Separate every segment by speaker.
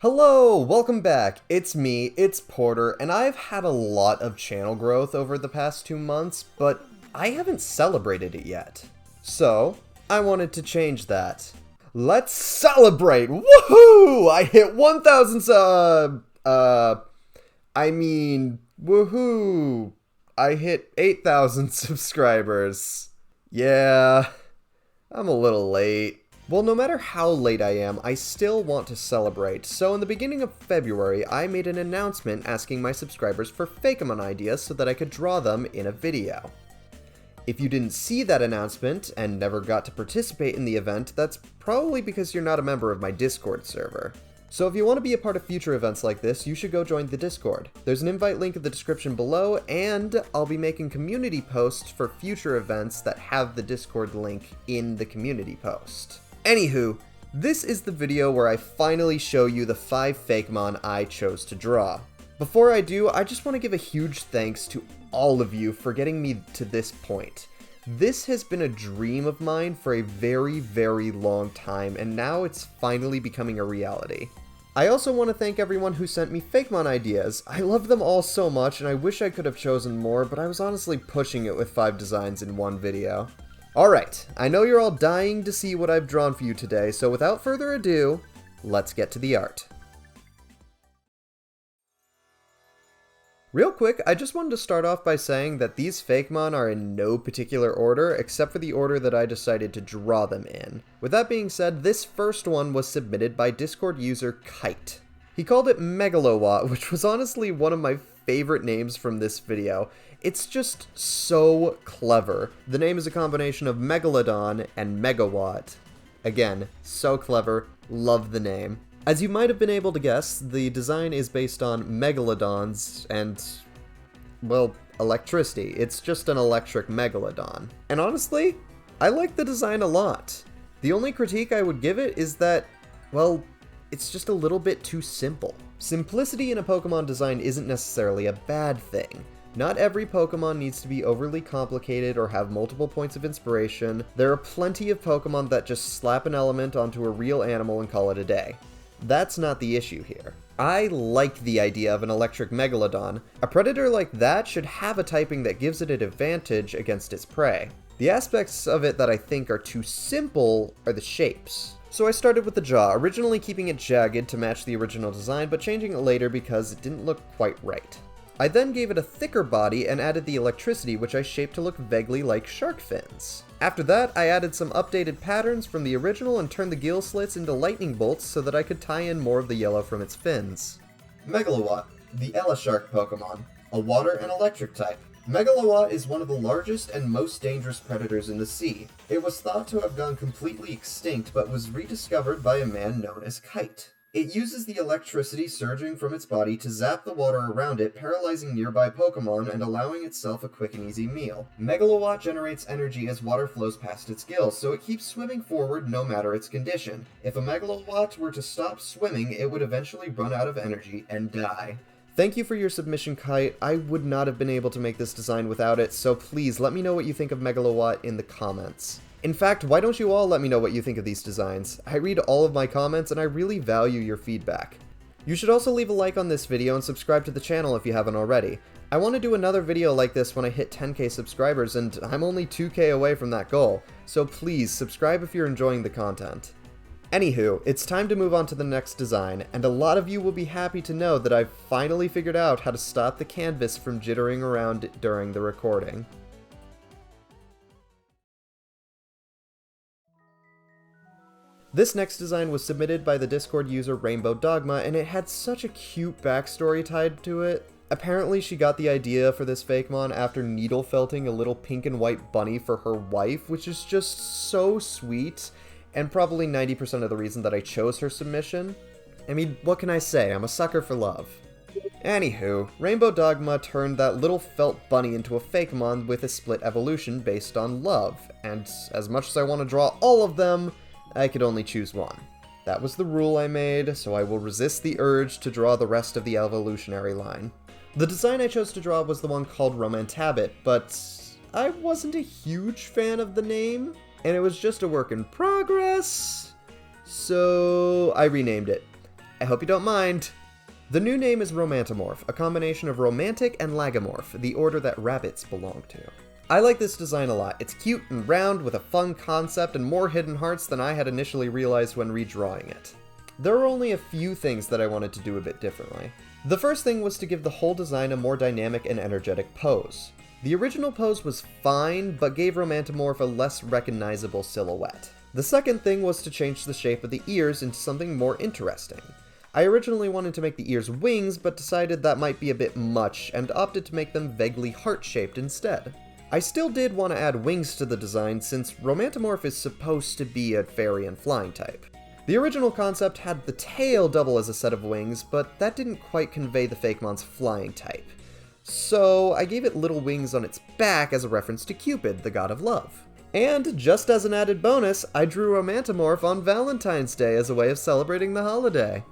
Speaker 1: Hello, welcome back. It's me, it's Porter, and I've had a lot of channel growth over the past 2 months, but I haven't celebrated it yet. So, I wanted to change that. Let's celebrate! Woohoo! I hit 1,000 woohoo! I hit 8,000 subscribers. Yeah, I'm a little late. Well, no matter how late I am, I still want to celebrate, so in the beginning of February, I made an announcement asking my subscribers for Fakemon ideas so that I could draw them in a video. If you didn't see that announcement and never got to participate in the event, that's probably because you're not a member of my Discord server. So if you want to be a part of future events like this, you should go join the Discord. There's an invite link in the description below, and I'll be making community posts for future events that have the Discord link in the community post. Anywho, this is the video where I finally show you the 5 Fakemon I chose to draw. Before I do, I just want to give a huge thanks to all of you for getting me to this point. This has been a dream of mine for a very, very long time, and now it's finally becoming a reality. I also want to thank everyone who sent me Fakemon ideas. I love them all so much, and I wish I could have chosen more, but I was honestly pushing it with 5 designs in one video. Alright, I know you're all dying to see what I've drawn for you today, so without further ado, let's get to the art. Real quick, I just wanted to start off by saying that these Fakemon are in no particular order, except for the order that I decided to draw them in. With that being said, this first one was submitted by Discord user Kite. He called it Megaliwot, which was honestly one of my favorite names from this video. It's just so clever. The name is a combination of Megalodon and Megawatt. Again, so clever, love the name. As you might have been able to guess, the design is based on Megalodons and, well, electricity. It's just an electric Megalodon. And honestly, I like the design a lot. The only critique I would give it is that, well, it's just a little bit too simple. Simplicity in a Pokemon design isn't necessarily a bad thing. Not every Pokemon needs to be overly complicated or have multiple points of inspiration. There are plenty of Pokemon that just slap an element onto a real animal and call it a day. That's not the issue here. I like the idea of an electric Megalodon. A predator like that should have a typing that gives it an advantage against its prey. The aspects of it that I think are too simple are the shapes. So I started with the jaw, originally keeping it jagged to match the original design, but changing it later because it didn't look quite right. I then gave it a thicker body and added the electricity, which I shaped to look vaguely like shark fins. After that, I added some updated patterns from the original and turned the gill slits into lightning bolts so that I could tie in more of the yellow from its fins. Megaliwot, the Shark Pokemon, a water and electric type. Megaliwot is one of the largest and most dangerous predators in the sea. It was thought to have gone completely extinct, but was rediscovered by a man known as Kite. It uses the electricity surging from its body to zap the water around it, paralyzing nearby Pokemon and allowing itself a quick and easy meal. Megaliwot generates energy as water flows past its gills, so it keeps swimming forward no matter its condition. If a Megaliwot were to stop swimming, it would eventually run out of energy and die. Thank you for your submission, Kite. I would not have been able to make this design without it, so please let me know what you think of Megaliwot in the comments. In fact, why don't you all let me know what you think of these designs? I read all of my comments and I really value your feedback. You should also leave a like on this video and subscribe to the channel if you haven't already. I want to do another video like this when I hit 10k subscribers, and I'm only 2k away from that goal, so please subscribe if you're enjoying the content. Anywho, it's time to move on to the next design, and a lot of you will be happy to know that I've finally figured out how to stop the canvas from jittering around during the recording. This next design was submitted by the Discord user Rainbow Dogma, and it had such a cute backstory tied to it. Apparently she got the idea for this Fakemon after needle felting a little pink and white bunny for her wife, which is just so sweet, and probably 90% of the reason that I chose her submission. I mean, what can I say? I'm a sucker for love. Anywho, Rainbow Dogma turned that little felt bunny into a Fakemon with a split evolution based on love, and as much as I want to draw all of them, I could only choose one. That was the rule I made, so I will resist the urge to draw the rest of the evolutionary line. The design I chose to draw was the one called Romantamorph, but I wasn't a huge fan of the name, and it was just a work in progress, so I renamed it. I hope you don't mind. The new name is Romantamorph, a combination of romantic and lagomorph, the order that rabbits belong to. I like this design a lot. It's cute and round with a fun concept and more hidden hearts than I had initially realized when redrawing it. There are only a few things that I wanted to do a bit differently. The first thing was to give the whole design a more dynamic and energetic pose. The original pose was fine, but gave Romantamorph a less recognizable silhouette. The second thing was to change the shape of the ears into something more interesting. I originally wanted to make the ears wings, but decided that might be a bit much, and opted to make them vaguely heart-shaped instead. I still did want to add wings to the design since Romantamorph is supposed to be a fairy and flying type. The original concept had the tail double as a set of wings, but that didn't quite convey the Fakemon's flying type. So I gave it little wings on its back as a reference to Cupid, the god of love. And just as an added bonus, I drew Romantamorph on Valentine's Day as a way of celebrating the holiday.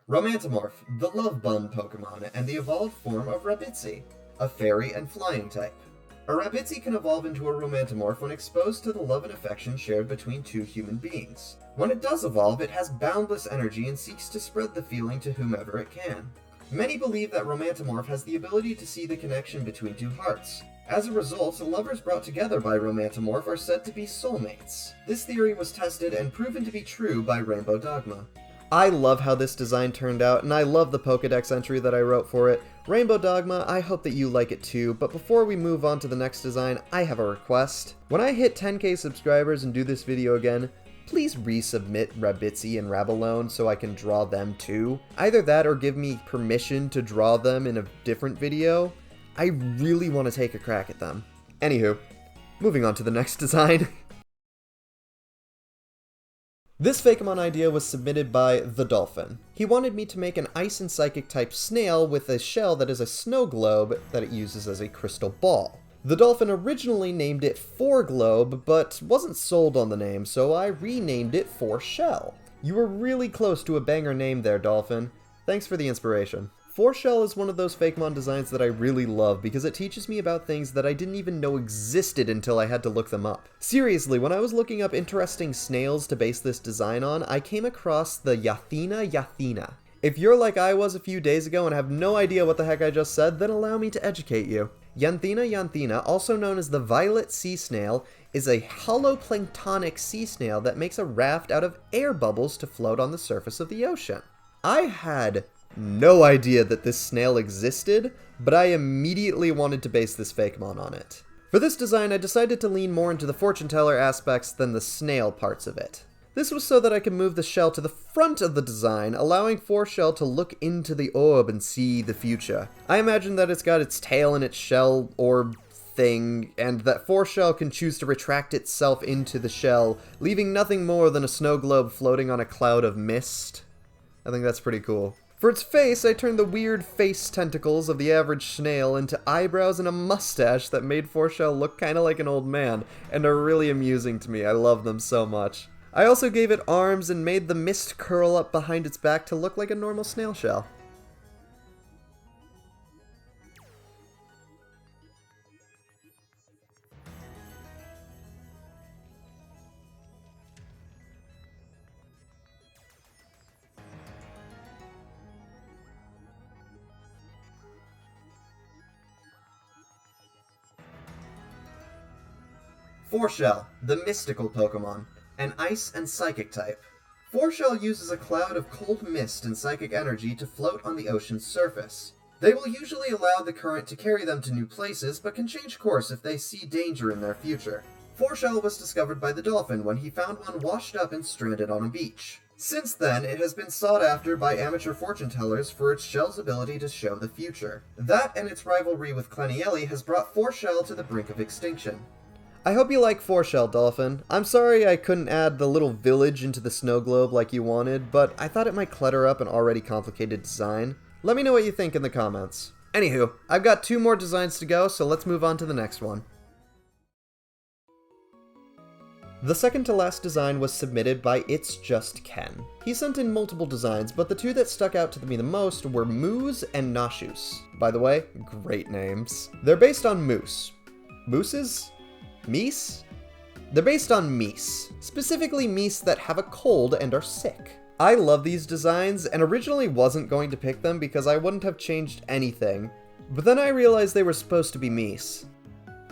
Speaker 1: Romantamorph, the Love Bun Pokemon, and the evolved form of Rabitzi, a fairy and flying type. A Rabitzi can evolve into a Romantamorph when exposed to the love and affection shared between two human beings. When it does evolve, it has boundless energy and seeks to spread the feeling to whomever it can. Many believe that Romantamorph has the ability to see the connection between two hearts. As a result, lovers brought together by Romantamorph are said to be soulmates. This theory was tested and proven to be true by Rainbow Dogma. I love how this design turned out, and I love the Pokédex entry that I wrote for it. Rainbow Dogma, I hope that you like it too, but before we move on to the next design, I have a request. When I hit 10k subscribers and do this video again, please resubmit Rabitzi and Rabalone so I can draw them too. Either that or give me permission to draw them in a different video. I really want to take a crack at them. Anywho, moving on to the next design. This Fakemon idea was submitted by The Dolphin. He wanted me to make an ice and psychic type snail with a shell that is a snow globe that it uses as a crystal ball. The Dolphin originally named it Forglobe, but wasn't sold on the name, so I renamed it Forshell. You were really close to a banger name there, Dolphin. Thanks for the inspiration. Forshell is one of those Fakemon designs that I really love because it teaches me about things that I didn't even know existed until I had to look them up. Seriously, when I was looking up interesting snails to base this design on, I came across the Yathina. If you're like I was a few days ago and have no idea what the heck I just said, then allow me to educate you. Yanthina, also known as the violet sea snail, is a holoplanktonic sea snail that makes a raft out of air bubbles to float on the surface of the ocean. I had no idea that this snail existed, but I immediately wanted to base this Fakemon on it. For this design, I decided to lean more into the fortune teller aspects than the snail parts of it. This was so that I could move the shell to the front of the design, allowing Forshell to look into the orb and see the future. I imagine that it's got its tail in its shell orb thing, and that Forshell can choose to retract itself into the shell, leaving nothing more than a snow globe floating on a cloud of mist. I think that's pretty cool. For its face, I turned the weird face tentacles of the average snail into eyebrows and a mustache that made Forshell look kinda like an old man, and are really amusing to me. I love them so much. I also gave it arms and made the mist curl up behind its back to look like a normal snail shell. Forshell, the mystical Pokemon, an ice and psychic type. Forshell uses a cloud of cold mist and psychic energy to float on the ocean's surface. They will usually allow the current to carry them to new places, but can change course if they see danger in their future. Forshell was discovered by the Dolphin when he found one washed up and stranded on a beach. Since then, it has been sought after by amateur fortune tellers for its shell's ability to show the future. That and its rivalry with Clanieli has brought Forshell to the brink of extinction. I hope you like Forshell, Dolphin. I'm sorry I couldn't add the little village into the snow globe like you wanted, but I thought it might clutter up an already complicated design. Let me know what you think in the comments. Anywho, I've got 2 more designs to go, so let's move on to the next one. The second to last design was submitted by It's Just Ken. He sent in multiple designs, but the 2 that stuck out to me the most were Moose and Nauseous. By the way, great names. They're based on moose. Mooses? Meese? They're based on meese. Specifically meese that have a cold and are sick. I love these designs, and originally wasn't going to pick them because I wouldn't have changed anything, but then I realized they were supposed to be meese.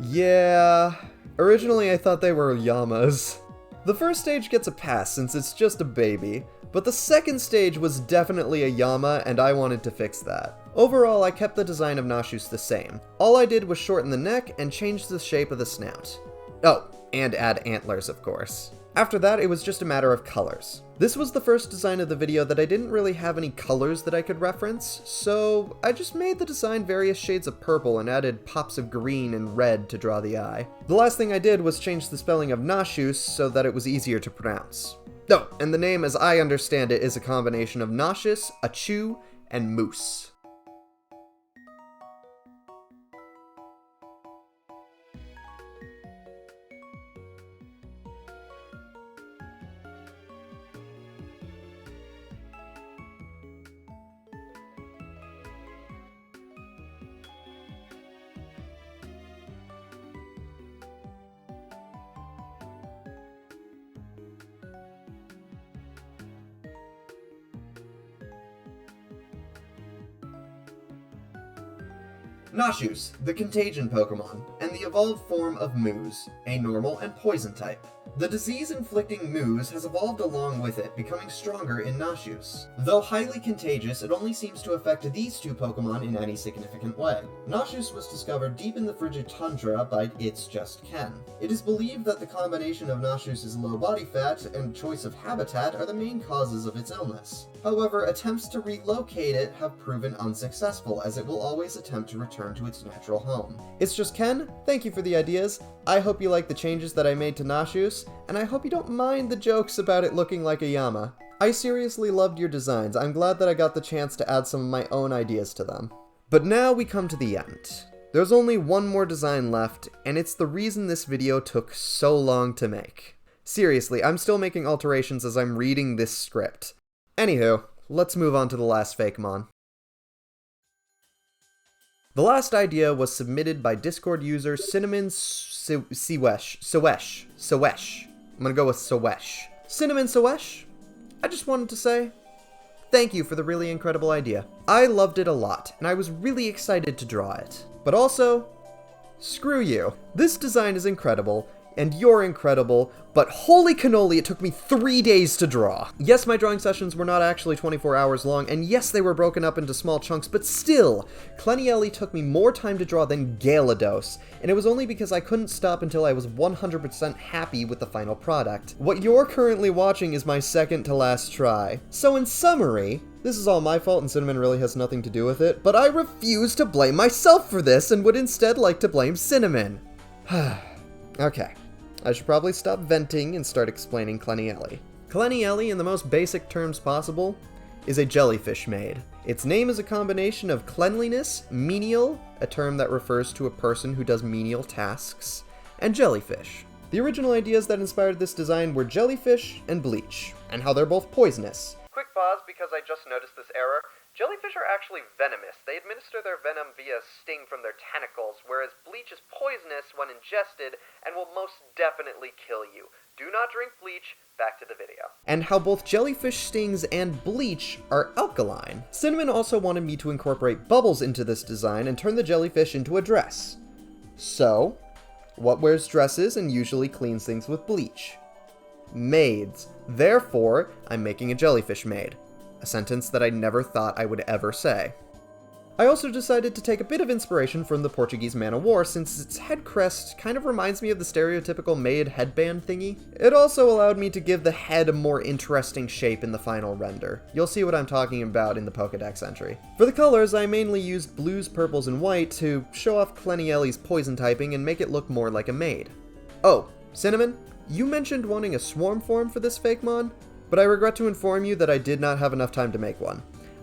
Speaker 1: Yeah... Originally, I thought they were llamas. The first stage gets a pass since it's just a baby, but the second stage was definitely a llama and I wanted to fix that. Overall, I kept the design of Nauseous the same. All I did was shorten the neck and change the shape of the snout. Oh, and add antlers, of course. After that, it was just a matter of colors. This was the first design of the video that I didn't really have any colors that I could reference, so I just made the design various shades of purple and added pops of green and red to draw the eye. The last thing I did was change the spelling of Nauseous so that it was easier to pronounce. Oh, and the name as I understand it is a combination of nauseous, a chew, and moose. Nauseous, the Contagion Pokemon, and the evolved form of Moose, a normal and poison type. The disease-inflicting Moose has evolved along with it, becoming stronger in Nauseous. Though highly contagious, it only seems to affect these 2 Pokemon in any significant way. Nauseous was discovered deep in the frigid tundra by It's Just Ken. It is believed that the combination of Nauseous' low body fat and choice of habitat are the main causes of its illness. However, attempts to relocate it have proven unsuccessful, as it will always attempt to return to its natural home. It's Just Ken, thank you for the ideas. I hope you like the changes that I made to Nauseous, and I hope you don't mind the jokes about it looking like a llama. I seriously loved your designs. I'm glad that I got the chance to add some of my own ideas to them. But now we come to the end. There's only one more design left, and it's the reason this video took so long to make. Seriously, I'm still making alterations as I'm reading this script. Anywho, let's move on to the last Fakemon. The last idea was submitted by Discord user Cinnamon Sowesh. I'm gonna go with Sowesh. Cinnamon Sowesh? I just wanted to say, thank you for the really incredible idea. I loved it a lot, and I was really excited to draw it. But also, screw you. This design is incredible, and you're incredible, but holy cannoli, it took me 3 days to draw. Yes, my drawing sessions were not actually 24 hours long, and yes, they were broken up into small chunks, but still, Clanieli took me more time to draw than Gyarados, and it was only because I couldn't stop until I was 100% happy with the final product. What you're currently watching is my second to last try. So in summary, this is all my fault and Cinnamon really has nothing to do with it, but I refuse to blame myself for this and would instead like to blame Cinnamon. Okay. I should probably stop venting and start explaining Clanieli. Clanieli, in the most basic terms possible, is a jellyfish maid. Its name is a combination of cleanliness, menial, a term that refers to a person who does menial tasks, and jellyfish. The original ideas that inspired this design were jellyfish and bleach, and how they're both poisonous. Quick pause because I just noticed this error. Jellyfish are actually venomous. They administer their venom via sting from their tentacles, whereas bleach is poisonous when ingested and will most definitely kill you. Do not drink bleach. Back to the video. And how both jellyfish stings and bleach are alkaline. Cinnamon also wanted me to incorporate bubbles into this design and turn the jellyfish into a dress. So, what wears dresses and usually cleans things with bleach? Maids. Therefore, I'm making a jellyfish maid. A sentence that I never thought I would ever say. I also decided to take a bit of inspiration from the Portuguese man o' war since its head crest kind of reminds me of the stereotypical maid headband thingy. It also allowed me to give the head a more interesting shape in the final render. You'll see what I'm talking about in the Pokédex entry. For the colors, I mainly used blues, purples, and white to show off Clanieli's poison typing and make it look more like a maid. Oh, Cinnamon, you mentioned wanting a swarm form for this Fakemon, but I regret to inform you that I did not have enough time to make one.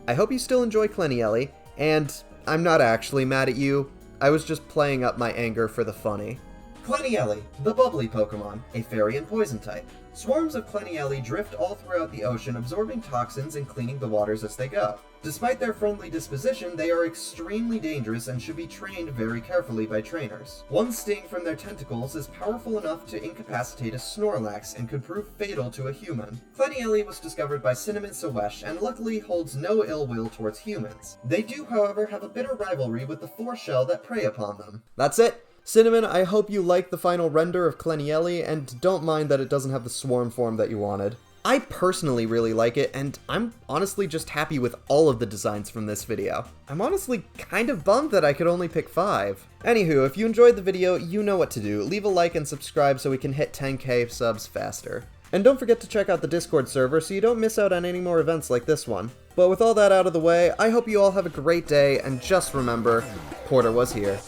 Speaker 1: I hope you still enjoy Clanieli, and I'm not actually mad at you, I was just playing up my anger for the funny. Clanieli, the bubbly Pokemon, a fairy and poison type. Swarms of Clanieli drift all throughout the ocean, absorbing toxins and cleaning the waters as they go. Despite their friendly disposition, they are extremely dangerous and should be trained very carefully by trainers. One sting from their tentacles is powerful enough to incapacitate a Snorlax and could prove fatal to a human. Clanieli was discovered by Cinnamon Sawesh and luckily holds no ill will towards humans. They do, however, have a bitter rivalry with the Forshell that prey upon them. That's it! Cinnamon, I hope you like the final render of Clanieli, and don't mind that it doesn't have the swarm form that you wanted. I personally really like it, and I'm honestly just happy with all of the designs from this video. I'm honestly kind of bummed that I could only pick 5. Anywho, if you enjoyed the video, you know what to do. Leave a like and subscribe so we can hit 10k subs faster. And don't forget to check out the Discord server so you don't miss out on any more events like this one. But with all that out of the way, I hope you all have a great day, and just remember, Porter was here.